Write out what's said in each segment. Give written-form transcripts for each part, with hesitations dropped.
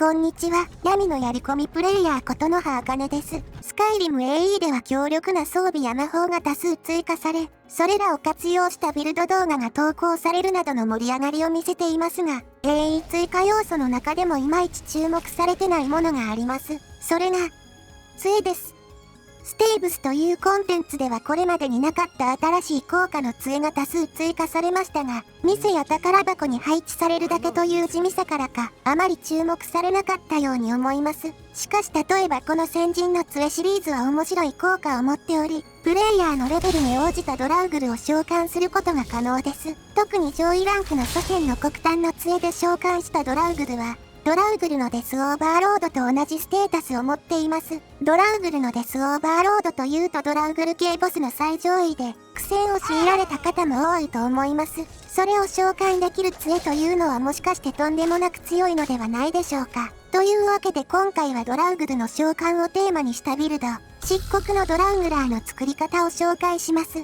こんにちは、闇のやり込みプレイヤーことのはあかねです。スカイリム AE では強力な装備や魔法が多数追加され、それらを活用したビルド動画が投稿されるなどの盛り上がりを見せていますが、AE 追加要素の中でもいまいち注目されてないものがあります。それが、杖です。ステイブスというコンテンツではこれまでになかった新しい効果の杖が多数追加されましたが、店や宝箱に配置されるだけという地味さからか、あまり注目されなかったように思います。しかし例えばこの先人の杖シリーズは面白い効果を持っており、プレイヤーのレベルに応じたドラウグルを召喚することが可能です。特に上位ランクの祖先の黒炭の杖で召喚したドラウグルは、ドラウグルのデスオーバーロードと同じステータスを持っています。ドラウグルのデスオーバーロードというとドラウグル系ボスの最上位で、苦戦を強いられた方も多いと思います。それを召喚できる杖というのはもしかしてとんでもなく強いのではないでしょうか。というわけで今回はドラウグルの召喚をテーマにしたビルド、漆黒のドラウグラーの作り方を紹介します。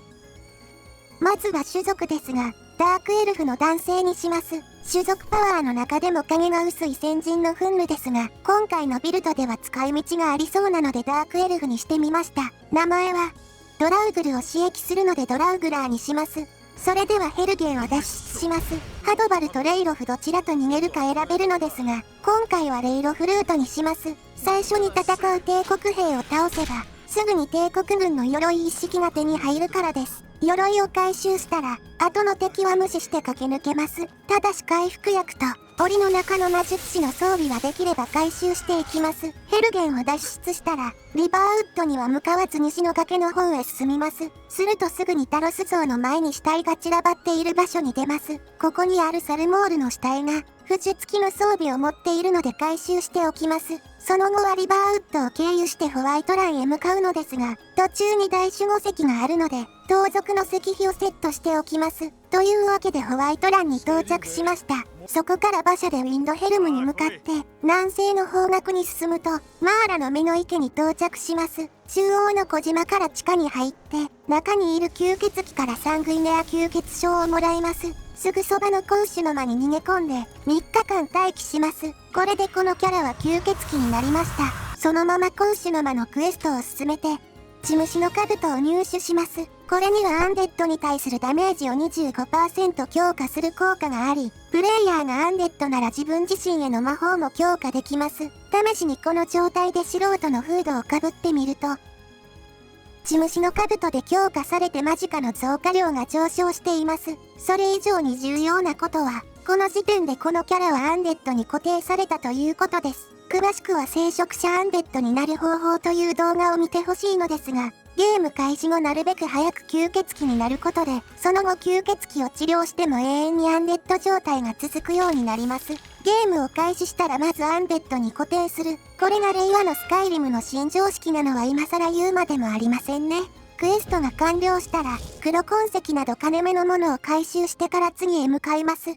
まずは種族ですが、ダークエルフの男性にします。種族パワーの中でも影が薄い先人の憤怒ですが、今回のビルドでは使い道がありそうなのでダークエルフにしてみました。名前は、ドラウグルを刺激するのでドラウグラーにします。それではヘルゲンを脱出します。ハドバルとレイロフどちらと逃げるか選べるのですが、今回はレイロフルートにします。最初に戦う帝国兵を倒せば、すぐに帝国軍の鎧一式が手に入るからです。鎧を回収したら、後の敵は無視して駆け抜けます。ただし回復薬と、檻の中の魔術師の装備ができれば回収していきます。ヘルゲンを脱出したら、リバーウッドには向かわず西の崖の方へ進みます。するとすぐにタロス像の前に死体が散らばっている場所に出ます。ここにあるサルモールの死体が、不死付きの装備を持っているので回収しておきます。その後はリバーウッドを経由してホワイトランへ向かうのですが、途中に大守護石があるので、盗賊の石碑をセットしておきます。というわけでホワイトランに到着しました。そこから馬車でウィンドヘルムに向かって、南西の方角に進むと、マーラの目の池に到着します。中央の小島から地下に入って、中にいる吸血鬼からサングイネア吸血症をもらいます。すぐそばのコウシュの間に逃げ込んで、3日間待機します。これでこのキャラは吸血鬼になりました。そのままコウシュの間のクエストを進めて、血虫の兜を入手します。これにはアンデッドに対するダメージを 25% 強化する効果があり、プレイヤーがアンデッドなら自分自身への魔法も強化できます。試しにこの状態で素人のフードをかぶってみると、血虫の兜で強化されてマジカの増加量が上昇しています。それ以上に重要なことは、この時点でこのキャラはアンデッドに固定されたということです。詳しくは聖職者アンデッドになる方法という動画を見てほしいのですが、ゲーム開始後なるべく早く吸血鬼になることで、その後吸血鬼を治療しても永遠にアンデッド状態が続くようになります。ゲームを開始したらまずアンデッドに固定する。これが令和のスカイリムの新常識なのは今更言うまでもありませんね。クエストが完了したら、黒鉱石など金目のものを回収してから次へ向かいます。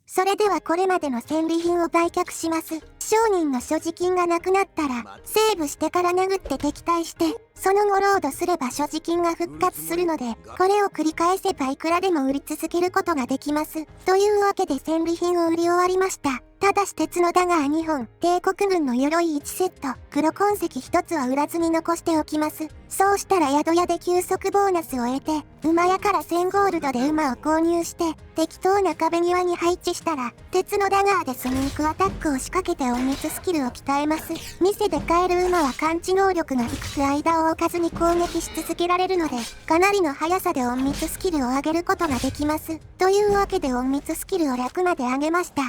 それではこれまでの戦利品を売却します。商人の所持金がなくなったら、セーブしてから殴って敵対して、その後ロードすれば所持金が復活するので、これを繰り返せばいくらでも売り続けることができます。というわけで戦利品を売り終わりました。ただし鉄のダガー2本、帝国軍の鎧1セット、黒鉱石1つは売らずに残しておきます。そうしたら宿屋で休息ボーナスを得て、馬屋から1000ゴールドで馬を購入して、適当な壁際に配置したら、鉄のダガーでスニークアタックを仕掛けて隠密スキルを鍛えます。店で買える馬は感知能力が低く間を置かずに攻撃し続けられるので、かなりの速さで隠密スキルを上げることができます。というわけで隠密スキルを100まで上げました。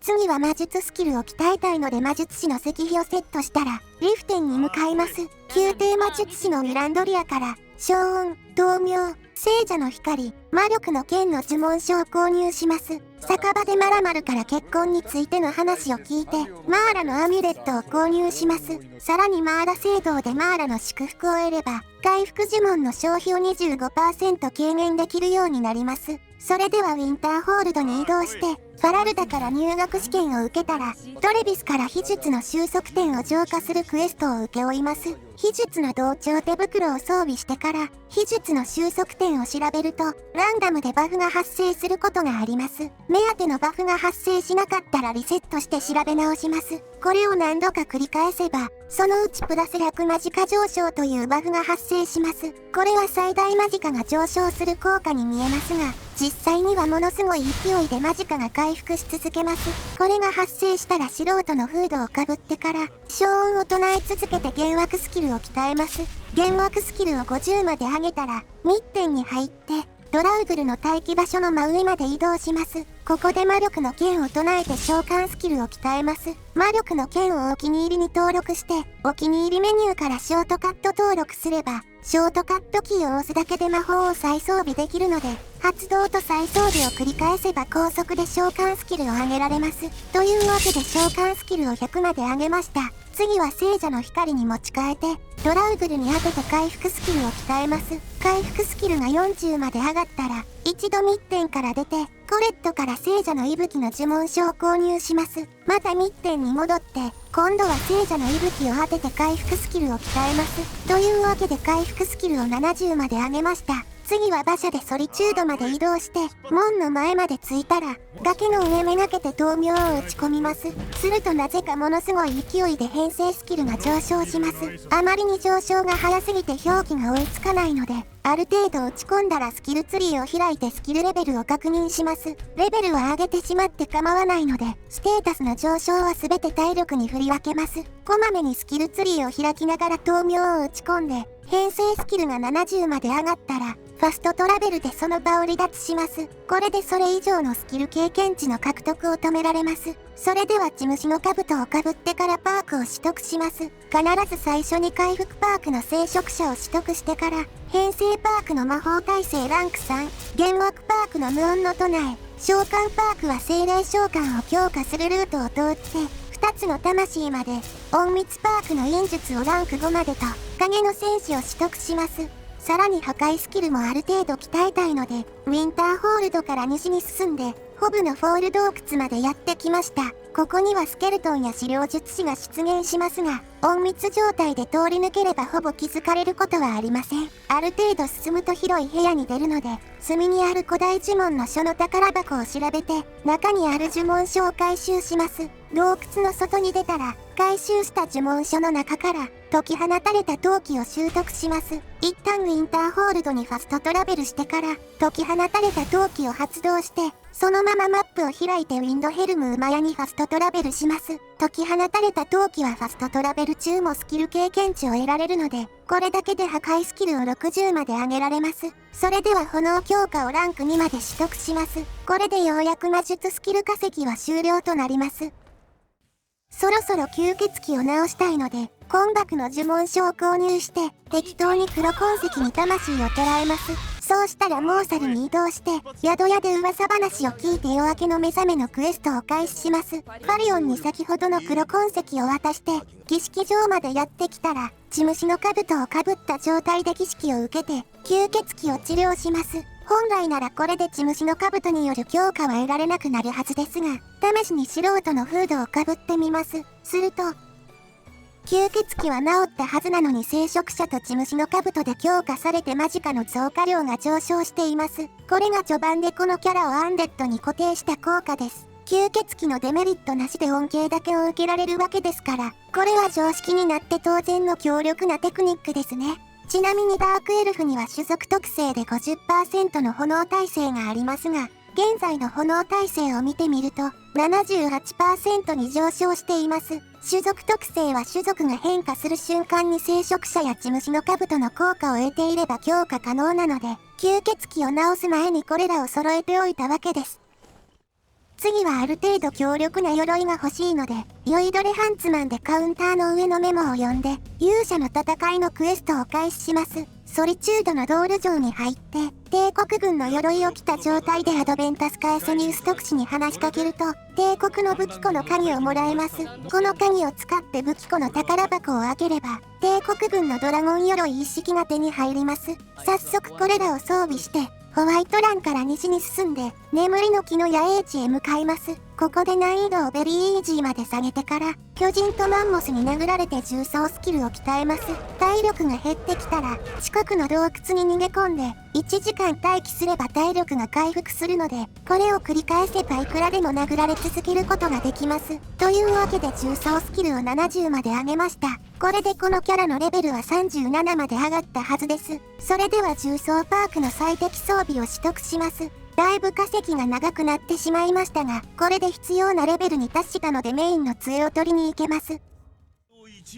次は魔術スキルを鍛えたいので魔術師の石碑をセットしたら、リフテンに向かいます。宮廷魔術師のミランドリアから、小音、灯明、聖者の光、魔力の剣の呪文書を購入します。酒場でマラマルから結婚についての話を聞いて、マーラのアミュレットを購入します。さらにマーラ聖堂でマーラの祝福を得れば、回復呪文の消費を 25% 軽減できるようになります。それではウィンターホールドに移動して、ファラルダから入学試験を受けたら、トレビスから秘術の収束点を浄化するクエストを請け負います。秘術の同調手袋を装備してから秘術の収束点を調べるとランダムでバフが発生することがあります。目当てのバフが発生しなかったらリセットして調べ直します。これを何度か繰り返せばそのうちプラス100マジカ上昇というバフが発生します。これは最大マジカが上昇する効果に見えますが、実際にはものすごい勢いでマジカが回復し続けます。これが発生したら素人のフードをかぶってから消音を唱え続けて幻惑スキルを鍛えます。幻惑スキルを50まで上げたら密点に入ってドラウグルの待機場所の真上まで移動します。ここで魔力の剣を唱えて召喚スキルを鍛えます。魔力の剣をお気に入りに登録して、お気に入りメニューからショートカット登録すれば、ショートカットキーを押すだけで魔法を再装備できるので、発動と再装備を繰り返せば高速で召喚スキルを上げられます。というわけで召喚スキルを100まで上げました。次は聖者の光に持ち替えて、ドラウグルに当てて回復スキルを鍛えます。回復スキルが40まで上がったら、一度密点から出て、コレットから聖者の息吹の呪文書を購入します。また密点に戻って、今度は聖者の息吹を当てて回復スキルを鍛えます。というわけで回復スキルを70まで上げました。次は馬車でソリチュードまで移動して、門の前まで着いたら、崖の上めがけて豆苗を打ち込みます。するとなぜかものすごい勢いで編成スキルが上昇します。あまりに上昇が早すぎて表記が追いつかないので、ある程度打ち込んだらスキルツリーを開いてスキルレベルを確認します。レベルは上げてしまって構わないので、ステータスの上昇は全て体力に振り分けます。こまめにスキルツリーを開きながら豆苗を打ち込んで、編成スキルが70まで上がったら、ファストトラベルでその場を離脱します。これでそれ以上のスキル経験値の獲得を止められます。それでは血虫の兜をかぶってからパークを取得します。必ず最初に回復パークの聖職者を取得してから、編成パークの魔法耐性ランク3、幻惑パークの無音の唱え、召喚パークは精霊召喚を強化するルートを通って、2つの魂まで、隠密パークの忍術をランク5までと、影の戦士を取得します。さらに破壊スキルもある程度鍛えたいので、ウィンターホールドから西に進んで、ホブのフォール洞窟までやってきました。ここにはスケルトンや資料術師が出現しますが、隠密状態で通り抜ければほぼ気づかれることはありません。ある程度進むと広い部屋に出るので、隅にある古代呪文の書の宝箱を調べて、中にある呪文書を回収します。洞窟の外に出たら、回収した呪文書の中から、解き放たれた陶器を習得します。一旦ウィンターホールドにファストトラベルしてから、解き放たれた陶器を発動して、そのままマップを開いてウィンドヘルム馬屋にファストトラベルします。解き放たれた陶器はファストトラベル中もスキル経験値を得られるので、これだけで破壊スキルを60まで上げられます。それでは炎強化をランク2まで取得します。これでようやく魔術スキル化石は終了となります。そろそろ吸血鬼を直したいので、今幕の呪文書を購入して、適当に黒痕石に魂を捉えます。そうしたらモーサルに移動して、宿屋で噂話を聞いて夜明けの目覚めのクエストを開始します。ファリオンに先ほどの黒痕石を渡して、儀式場までやってきたら、血虫の兜をかぶった状態で儀式を受けて、吸血鬼を治療します。本来ならこれで血虫の兜による強化は得られなくなるはずですが、試しに素人のフードをかぶってみます。すると、吸血鬼は治ったはずなのに聖職者と血虫の兜で強化されてマジカの増加量が上昇しています。これが序盤でこのキャラをアンデッドに固定した効果です。吸血鬼のデメリットなしで恩恵だけを受けられるわけですから、これは常識になって当然の強力なテクニックですね。ちなみにダークエルフには種族特性で 50% の炎耐性がありますが、現在の炎耐性を見てみると 78% に上昇しています。種族特性は種族が変化する瞬間に聖職者や血虫の兜の効果を得ていれば強化可能なので、吸血鬼を治す前にこれらを揃えておいたわけです。次はある程度強力な鎧が欲しいので、酔いどれハンツマンでカウンターの上のメモを読んで、勇者の戦いのクエストを開始します。ソリチュードのドール城に入って、帝国軍の鎧を着た状態でアドベンタスカエセニウス特使に話しかけると、帝国の武器庫の鍵をもらえます。この鍵を使って武器庫の宝箱を開ければ、帝国軍のドラゴン鎧一式が手に入ります。早速これらを装備して、ホワイトランから西に進んで、眠りの木の野営地へ向かいます。ここで難易度をベリーイージーまで下げてから、巨人とマンモスに殴られて重装スキルを鍛えます。体力が減ってきたら、近くの洞窟に逃げ込んで、1時間待機すれば体力が回復するので、これを繰り返せばいくらでも殴られ続けることができます。というわけで重装スキルを70まで上げました。これでこのキャラのレベルは37まで上がったはずです。それでは重装パークの最適装備を取得します。だいぶ化石が長くなってしまいましたが、これで必要なレベルに達したのでメインの杖を取りに行けます。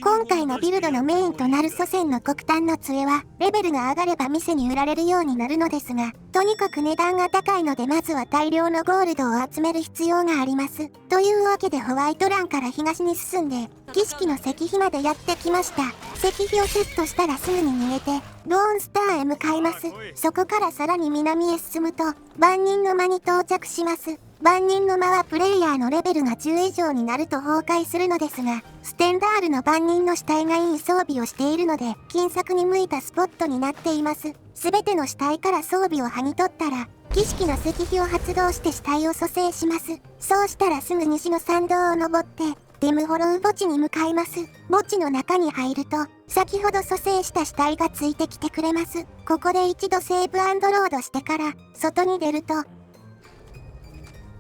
今回のビルドのメインとなる祖先の黒炭の杖は、レベルが上がれば店に売られるようになるのですが、とにかく値段が高いのでまずは大量のゴールドを集める必要があります。というわけでホワイトランから東に進んで、儀式の石碑までやってきました。石碑をセットしたらすぐに逃げて、ローンスターへ向かいます。そこからさらに南へ進むと、万人の間に到着します。万人の間はプレイヤーのレベルが10以上になると崩壊するのですが、ステンダールの万人の死体がいい装備をしているので、金策に向いたスポットになっています。すべての死体から装備を剥ぎ取ったら、儀式の石碑を発動して死体を蘇生します。そうしたらすぐ西の山道を登って、デムホロウ墓地に向かいます。墓地の中に入ると、先ほど蘇生した死体がついてきてくれます。ここで一度セーブ&ロードしてから、外に出ると、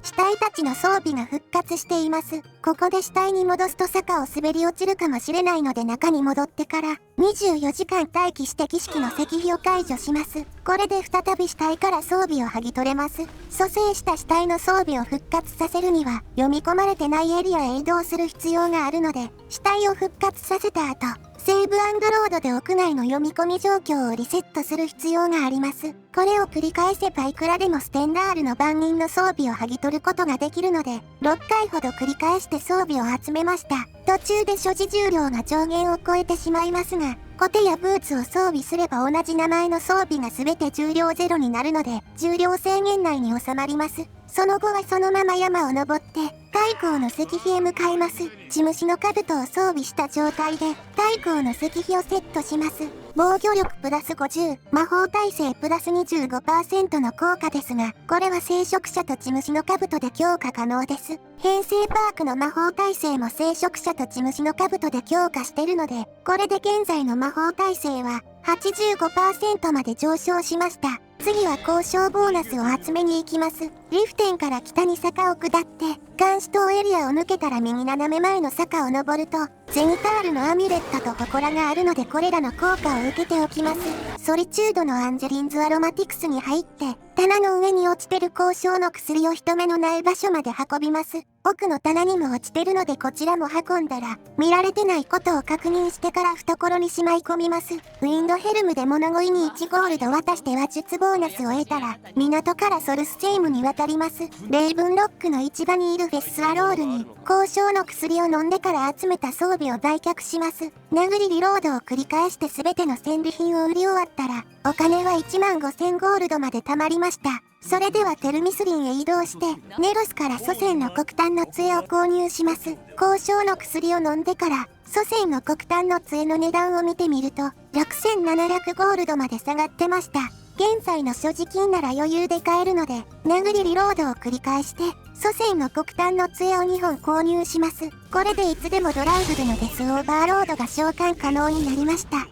死体たちの装備が復活しています。ここで死体に戻すと坂を滑り落ちるかもしれないので中に戻ってから24時間待機して儀式の石碑を解除します。これで再び死体から装備を剥ぎ取れます。蘇生した死体の装備を復活させるには読み込まれてないエリアへ移動する必要があるので、死体を復活させた後、セーブ&ロードで屋内の読み込み状況をリセットする必要があります。これを繰り返せばいくらでもステンダールの万人の装備を剥ぎ取ることができるので、6回ほど繰り返して装備を集めました。途中で所持重量が上限を超えてしまいますが、コテやブーツを装備すれば同じ名前の装備が全て重量ゼロになるので、重量制限内に収まります。その後はそのまま山を登って、太閤の石碑へ向かいます。地虫の兜を装備した状態で、太閤の石碑をセットします。防御力プラス50、魔法耐性プラス 25% の効果ですが、これは聖職者と地虫の兜で強化可能です。編成パークの魔法耐性も聖職者と地虫の兜で強化してるので、これで現在の魔法耐性は 85% まで上昇しました。次は交渉ボーナスを集めに行きます。リフテンから北に坂を下って、監視塔エリアを抜けたら右斜め前の坂を登ると、ゼニタールのアミュレットと祠があるのでこれらの効果を受けておきます。ソリチュードのアンジェリンズアロマティクスに入って、棚の上に落ちてる交渉の薬を人目のない場所まで運びます。奥の棚にも落ちてるのでこちらも運んだら、見られてないことを確認してから懐にしまい込みます。ウィンドヘルムで物乞いに1ゴールド渡して話術ボーナスを得たら、港からソルスチェームに渡ります。レイブンロックの市場にいるフェスアロールに、交渉の薬を飲んでから集めた装備を売却します。殴りリロードを繰り返して全ての戦利品を売り終わったら、お金は15000ゴールドまで貯まりました。それではテルミスリンへ移動して、ネロスから祖先の黒炭の杖を購入します。交渉の薬を飲んでから、祖先の黒炭の杖の値段を見てみると、6700ゴールドまで下がってました。現在の所持金なら余裕で買えるので、殴りリロードを繰り返して、祖先の黒炭の杖を2本購入します。これでいつでもドライブルのデスオーバーロードが召喚可能になりました。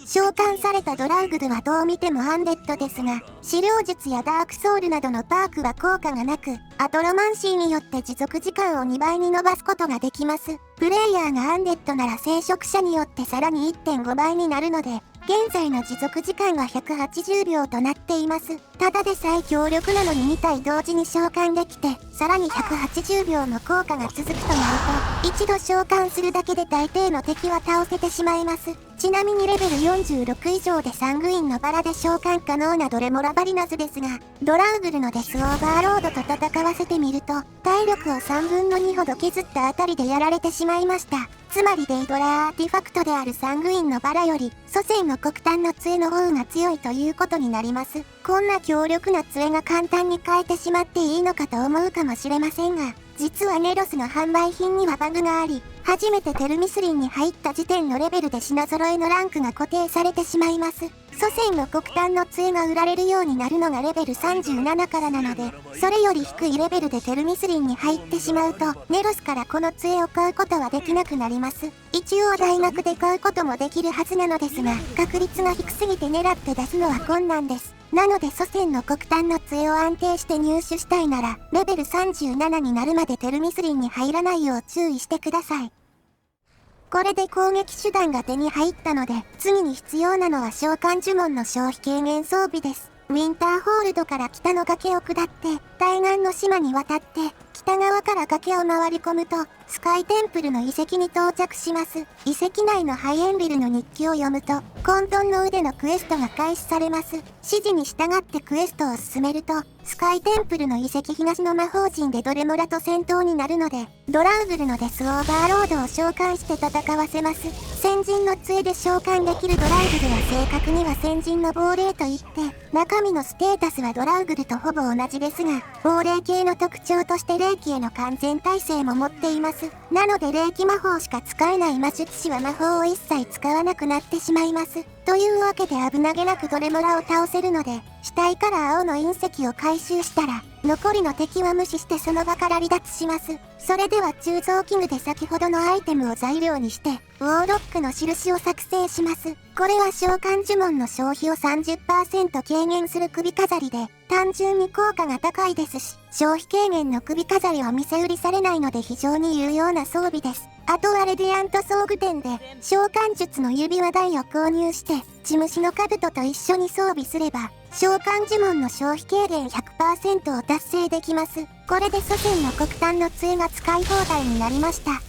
召喚されたドラウグルはどう見てもアンデッドですが、資料術やダークソウルなどのパークは効果がなく、アトロマンシーによって持続時間を2倍に伸ばすことができます。プレイヤーがアンデッドなら聖職者によってさらに 1.5 倍になるので、現在の持続時間は180秒となっています。ただでさえ強力なのに2体同時に召喚できて、さらに180秒の効果が続くとなると、一度召喚するだけで大抵の敵は倒せてしまいます。ちなみにレベル46以上でサングインのバラで召喚可能なドレモラバリナズですが、ドラウグルのデスオーバーロードと戦わせてみると、体力を3分の2ほど削ったあたりでやられてしまいました。つまりデイドラアーティファクトであるサングインのバラより、祖先の黒炭の杖の方が強いということになります。こんな強力な杖が簡単に変えてしまっていいのかと思うかもしれませんが、実はネロスの販売品にはバグがあり、初めてテルミスリンに入った時点のレベルで品揃えのランクが固定されてしまいます。祖先の黒炭の杖が売られるようになるのがレベル37からなので、それより低いレベルでテルミスリンに入ってしまうと、ネロスからこの杖を買うことはできなくなります。一応大学で買うこともできるはずなのですが、確率が低すぎて狙って出すのは困難です。なので祖先の黒炭の杖を安定して入手したいなら、レベル37になるまでテルミスリンに入らないよう注意してください。これで攻撃手段が手に入ったので、次に必要なのは召喚呪文の消費軽減装備です。ウィンターホールドから北の崖を下って、対岸の島に渡って、北側から崖を回り込むと、スカイテンプルの遺跡に到着します。遺跡内のハイエンリルの日記を読むと、混沌の腕のクエストが開始されます。指示に従ってクエストを進めると、スカイテンプルの遺跡東の魔法陣でドレモラと戦闘になるので、ドラウグルのデスオーバーロードを召喚して戦わせます。先人の杖で召喚できるドラウグルは正確には先人の亡霊といって、中身のステータスはドラウグルとほぼ同じですが、亡霊系の特徴として霊気への完全耐性も持っています。なので霊気魔法しか使えない魔術師は魔法を一切使わなくなってしまいます。というわけで危なげなくドレモラを倒せるので、死体から青の隕石を回収したら、残りの敵は無視してその場から離脱します。それでは鋳造器具で先ほどのアイテムを材料にして、ウォーロックの印を作成します。これは召喚呪文の消費を 30% 軽減する首飾りで、単純に効果が高いですし、消費軽減の首飾りは店売りされないので非常に有用な装備です。あとはレディアント装具店で召喚術の指輪台を購入して血虫の兜と一緒に装備すれば召喚呪文の消費軽減 100% を達成できます。これで祖先の黒炭の杖が使い放題になりました。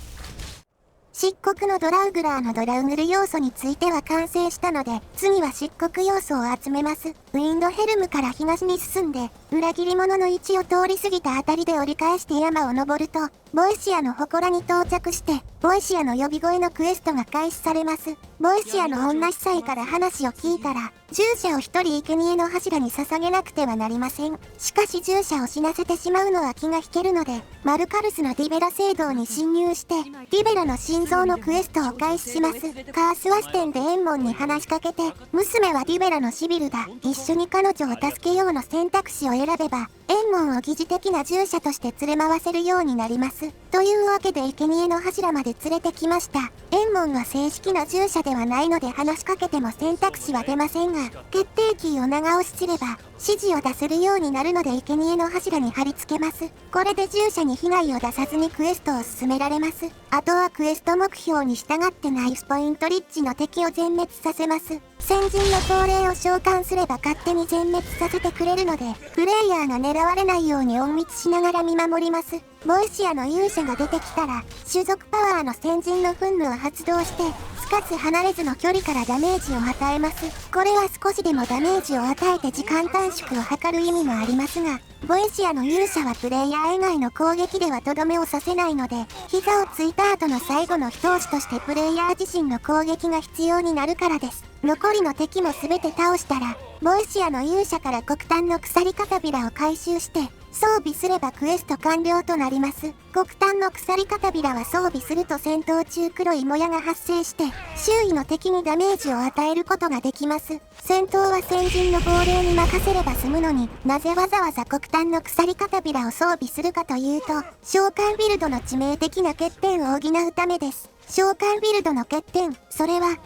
漆黒のドラウグラーのドラウグル要素については完成したので、次は漆黒要素を集めます。ウィンドヘルムから東に進んで、裏切り者の位置を通り過ぎたあたりで折り返して山を登ると、ボイシアの祠に到着して、ボイシアの呼び声のクエストが開始されます。ボイシアの女司祭から話を聞いたら、従者を一人生贄の柱に捧げなくてはなりません。しかし従者を死なせてしまうのは気が引けるので、マルカルスのディベラ聖堂に侵入して、ディベラの心臓のクエストを開始します。カースワステンでエンモンに話しかけて、娘はディベラのシビルだ。一緒に彼女を助けようの選択肢を選べば、エンモンを疑似的な従者として連れ回せるようになります。というわけで生贄の柱まで連れてきました。エンモンは正式な従者ではないので話しかけても選択肢は出ませんが、決定キーを長押しすれば、指示を出せるようになるので生贄の柱に貼り付けます。これで従者に被害を出さずにクエストを進められます。あとはクエスト目標に従ってナイスポイントリッジの敵を全滅させます。先人の亡霊を召喚すれば勝手に全滅させてくれるので、プレイヤーが狙われないように隠密しながら見守ります。ボイシアの勇者が出てきたら、種族パワーの先人の憤怒を発動して、かつ離れずの距離からダメージを与えます。これは少しでもダメージを与えて時間短縮を図る意味もありますが、ボイシアの勇者はプレイヤー以外の攻撃ではとどめを刺せないので、膝をついた後の最後の一押しとしてプレイヤー自身の攻撃が必要になるからです。残りの敵も全て倒したら、ボイシアの勇者から黒炭の鎖片びらを回収して、装備すればクエスト完了となります。黒炭の鎖片びらは装備すると戦闘中黒いもやが発生して、周囲の敵にダメージを与えることができます。戦闘は先人の亡霊に任せれば済むのになぜわざわざ黒炭の鎖片びらを装備するかというと、召喚ビルドの致命的な欠点を補うためです。召喚ビルドの欠点、それは、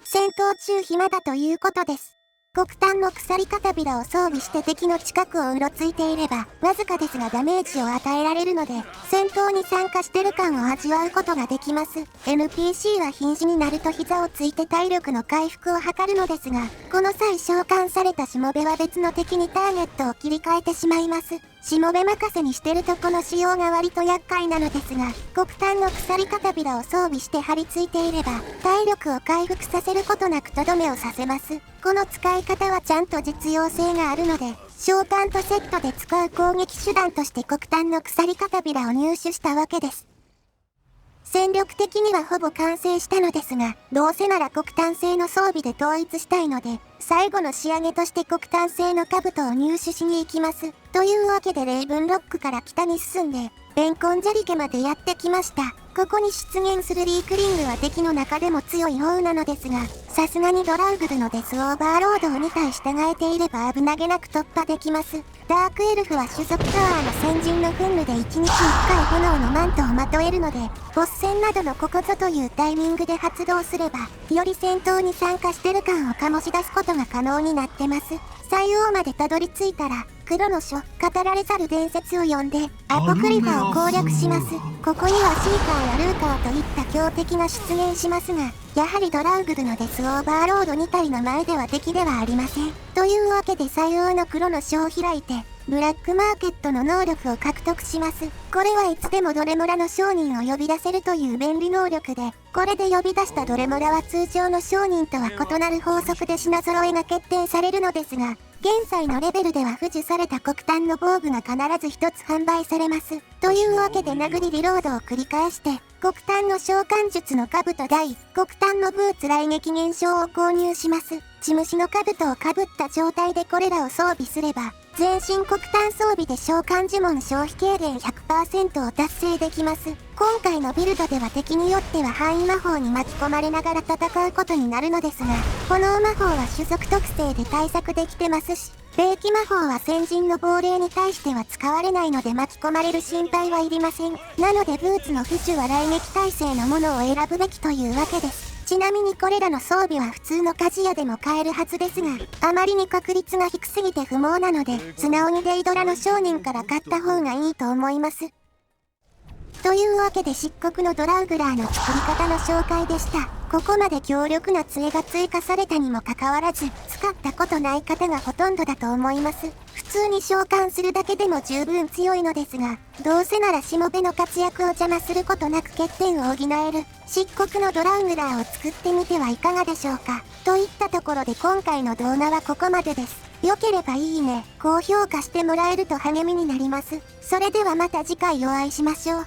戦闘中暇だということです。黒炭の鎖片びらを装備して敵の近くをうろついていれば、わずかですがダメージを与えられるので、戦闘に参加してる感を味わうことができます。NPC は瀕死になると膝をついて体力の回復を図るのですが、この際召喚されたしもべは別の敵にターゲットを切り替えてしまいます。しもべ任せにしてるとこの仕様が割と厄介なのですが、黒炭の鎖片びらを装備して張り付いていれば、体力を回復させることなくとどめを刺せます。この使い方はちゃんと実用性があるので、召喚とセットで使う攻撃手段として黒炭の鎖片びらを入手したわけです。戦力的にはほぼ完成したのですが、どうせなら黒炭製の装備で統一したいので、最後の仕上げとして黒炭製の兜を入手しに行きます。というわけでレイブンロックから北に進んで、レンコンジャリ家までやってきました。ここに出現するリークリングは敵の中でも強い方なのですが、さすがにドラウグルのデスオーバーロードを2体従えていれば危なげなく突破できます。ダークエルフは種族タワーの先人の噴霧で1日1回炎のマントをまとえるので、ボス戦などのここぞというタイミングで発動すれば、より戦闘に参加してる感を醸し出すことが可能になってます。最王までたどり着いたら、黒の書、語られざる伝説を読んで、アポクリファを攻略します。ここにはシーカーやルーカーといった強敵が出現しますが、やはりドラウグルのデスオーバーロード2体の前では敵ではありません。というわけで最王の黒の書を開いて、ブラックマーケットの能力を獲得します。これはいつでもドレモラの商人を呼び出せるという便利能力で、これで呼び出したドレモラは通常の商人とは異なる法則で品揃えが決定されるのですが、現在のレベルでは付授された黒炭の防具が必ず一つ販売されます。というわけで殴りリロードを繰り返して、黒炭の召喚術の兜大、黒炭のブーツ雷撃減少を購入します。血虫の兜をかぶった状態でこれらを装備すれば、全身黒炭装備で召喚呪文消費軽減 100% を達成できます。今回のビルドでは敵によっては範囲魔法に巻き込まれながら戦うことになるのですが、炎魔法は種族特性で対策できてますし、霊気魔法は先人の亡霊に対しては使われないので巻き込まれる心配はいりません。なのでブーツの付授は雷撃耐性のものを選ぶべきというわけです。ちなみにこれらの装備は普通の鍛冶屋でも買えるはずですが、あまりに確率が低すぎて不毛なので、素直にデイドラの商人から買った方がいいと思います。というわけで漆黒のドラウグラーの作り方の紹介でした。ここまで強力な杖が追加されたにもかかわらず、使ったことない方がほとんどだと思います。普通に召喚するだけでも十分強いのですが、どうせならしもべの活躍を邪魔することなく欠点を補える、漆黒のドラウグラーを作ってみてはいかがでしょうか。といったところで今回の動画はここまでです。良ければいいね、高評価してもらえると励みになります。それではまた次回お会いしましょう。